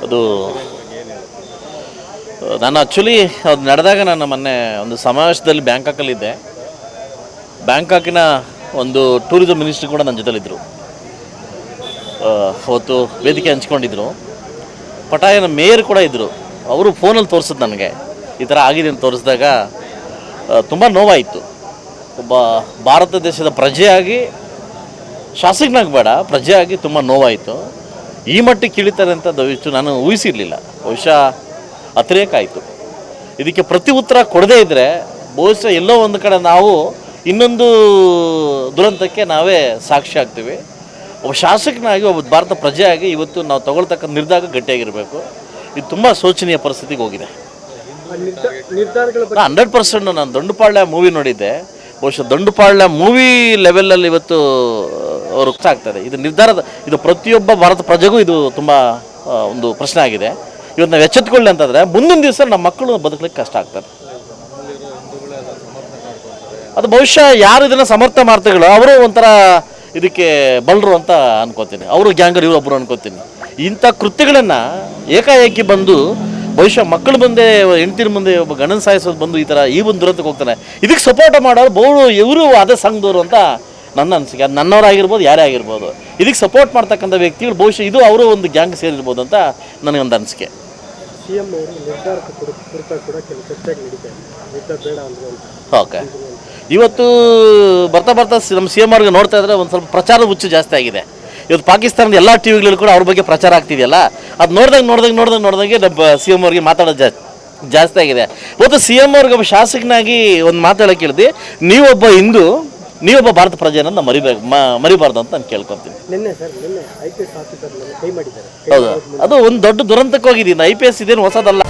ಅದು ನಾನು ಆ್ಯಕ್ಚುಲಿ ಅದು ನಡೆದಾಗ ನಾನು ಮೊನ್ನೆ ಒಂದು ಸಮಾವೇಶದಲ್ಲಿ ಬ್ಯಾಂಕಾಕಲ್ಲಿದ್ದೆ. ಬ್ಯಾಂಕಾಕಿನ ಒಂದು ಟೂರಿಸಂ ಮಿನಿಸ್ಟ್ರಿ ಕೂಡ ನನ್ನ ಜೊತೆಲಿದ್ದರು. ಅವತ್ತು ವೇದಿಕೆ ಹಂಚ್ಕೊಂಡಿದ್ರು. ಪಟಾಯನ ಮೇಯರ್ ಕೂಡ ಇದ್ದರು. ಅವರು ಫೋನಲ್ಲಿ ತೋರಿಸಿದ್ದು ನನಗೆ ಈ ಥರ ಆಗಿದೆ ಅಂತ ತೋರಿಸಿದಾಗ ತುಂಬ ನೋವಾಯಿತು. ಒಬ್ಬ ಭಾರತ ದೇಶದ ಪ್ರಜೆಯಾಗಿ, ಶಾಸಕನಾಗಿ ಬೇಡ, ಪ್ರಜೆಯಾಗಿ ತುಂಬ ನೋವಾಯಿತು. ಈ ಮಟ್ಟಿಗೆ ಕೀಳಿತಾರೆ ಅಂತ ದಯವಿಟ್ಟು ನಾನು ಊಹಿಸಿರಲಿಲ್ಲ. ಬಹುಶಃ ಅತಿರೇಕ ಆಯಿತು. ಇದಕ್ಕೆ ಪ್ರತಿ ಉತ್ತರ ಕೊಡದೇ ಇದ್ದರೆ ಬಹುಶಃ ಎಲ್ಲೋ ಒಂದು ಕಡೆ ನಾವು ಇನ್ನೊಂದು ದುರಂತಕ್ಕೆ ನಾವೇ ಸಾಕ್ಷಿ ಆಗ್ತೀವಿ. ಒಬ್ಬ ಶಾಸಕನಾಗಿ, ಒಬ್ಬ ಭಾರತ ಪ್ರಜೆಯಾಗಿ ಇವತ್ತು ನಾವು ತಗೊಳ್ತಕ್ಕಂಥ ನಿರ್ಧಾರ ಗಟ್ಟಿಯಾಗಿರಬೇಕು. ಇದು ತುಂಬ ಶೋಚನೀಯ ಪರಿಸ್ಥಿತಿಗೆ ಹೋಗಿದೆ. 100% ನಾನು ದಂಡುಪಾಳ್ಯ ಮೂವಿ ನೋಡಿದ್ದೆ. ಬಹುಶಃ ದಂಡುಪಾಳ್ಯ ಮೂವಿ ಲೆವೆಲಲ್ಲಿ ಇವತ್ತು ಅವರು ಆಗ್ತದೆ. ಇದು ನಿರ್ಧಾರದ, ಇದು ಪ್ರತಿಯೊಬ್ಬ ಭಾರತ ಪ್ರಜೆಗೂ ಇದು ತುಂಬ ಒಂದು ಪ್ರಶ್ನೆ ಆಗಿದೆ. ಇವತ್ತು ನಾವು ಎಚ್ಚೆತ್ಕೊಳ್ಳಿ ಅಂತಂದರೆ ಮುಂದಿನ ದಿವಸ ನಮ್ಮ ಮಕ್ಕಳು ಬದುಕಲಿಕ್ಕೆ ಕಷ್ಟ ಆಗ್ತದೆ. ಅದು ಬಹುಶಃ ಯಾರು ಇದನ್ನು ಸಮರ್ಥ ಮಾಡ್ತಾರೋ ಅವರು ಒಂಥರ ಇದಕ್ಕೆ ಬಲ್ಲರು ಅಂತ ಅನ್ಕೋತೀನಿ. ಅವರು ಗ್ಯಾಂಗರ್, ಇವರೊಬ್ಬರು ಅನ್ಕೋತೀನಿ. ಇಂಥ ಕೃತ್ಯಗಳನ್ನು ಏಕಾಏಕಿ ಬಂದು ಬಹುಶಃ ಮಕ್ಕಳ ಮುಂದೆ, ಹೆಂಡ್ತಿರ ಮುಂದೆ ಒಬ್ಬ ಗಂಡನ ಸಾಯಿಸೋದು ಬಂದು ಈ ಥರ ಈ ಒಂದು ದುರಂತಕ್ಕೆ ಹೋಗ್ತಾನೆ. ಇದಕ್ಕೆ ಸಪೋರ್ಟ್ ಮಾಡೋರು ಬಹು ಇವರು ಅದೇ ಸಂಘದವರು ಅಂತ ನನ್ನ ಅನಿಸಿಕೆ. ಅದು ನನ್ನವರಾಗಿರ್ಬೋದು, ಯಾರೇ ಆಗಿರ್ಬೋದು. ಇದಕ್ಕೆ ಸಪೋರ್ಟ್ ಮಾಡ್ತಕ್ಕಂಥ ವ್ಯಕ್ತಿಗಳು ಬಹುಶಃ ಇದು ಅವರು ಒಂದು ಗ್ಯಾಂಗ್ ಸೇರಿರ್ಬೋದು ಅಂತ ನನಗೊಂದು ಅನಿಸಿಕೆ. ಓಕೆ, ಇವತ್ತು ಬರ್ತಾ ಬರ್ತಾ ನಮ್ಮ ಸಿ ಎಮ್ ಅವ್ರಿಗೆ ನೋಡ್ತಾ ಇದ್ರೆ ಒಂದು ಸ್ವಲ್ಪ ಪ್ರಚಾರದ ಹುಚ್ಚು ಜಾಸ್ತಿ ಆಗಿದೆ. ಇವತ್ತು ಪಾಕಿಸ್ತಾನದ ಎಲ್ಲ ಟಿ ವಿಗಳಲ್ಲಿ ಕೂಡ ಅವ್ರ ಬಗ್ಗೆ ಪ್ರಚಾರ ಆಗ್ತಿದೆಯಲ್ಲ, ಅದು ನೋಡ್ದಂಗೆ ನಮ್ಮ ಸಿ ಎಮ್ ಅವ್ರಿಗೆ ಮಾತಾಡೋದು ಜಾಸ್ತಿ ಆಗಿದೆ. ಇವತ್ತು ಸಿ ಎಮ್ ಅವ್ರಿಗೆ ಒಬ್ಬ ಶಾಸಕನಾಗಿ ಒಂದು ಮಾತಾಡೋಕೆ ಹೇಳಿದೆ, ನೀವೊಬ್ಬ ಹಿಂದೂ, ನೀವೊಬ್ಬ ಭಾರತ ಪ್ರಜೆನ ಮರಿಬಾರ್ದು ಅಂತ ನಾನು ಕೇಳ್ಕೊತೀನಿ. ಹೌದು, ಅದು ಒಂದು ದೊಡ್ಡ ದುರಂತಕ್ಕೆ ಹೋಗಿದ್ದೀನಿ. IPS ಇದೇನು ಹೊಸದಲ್ಲ.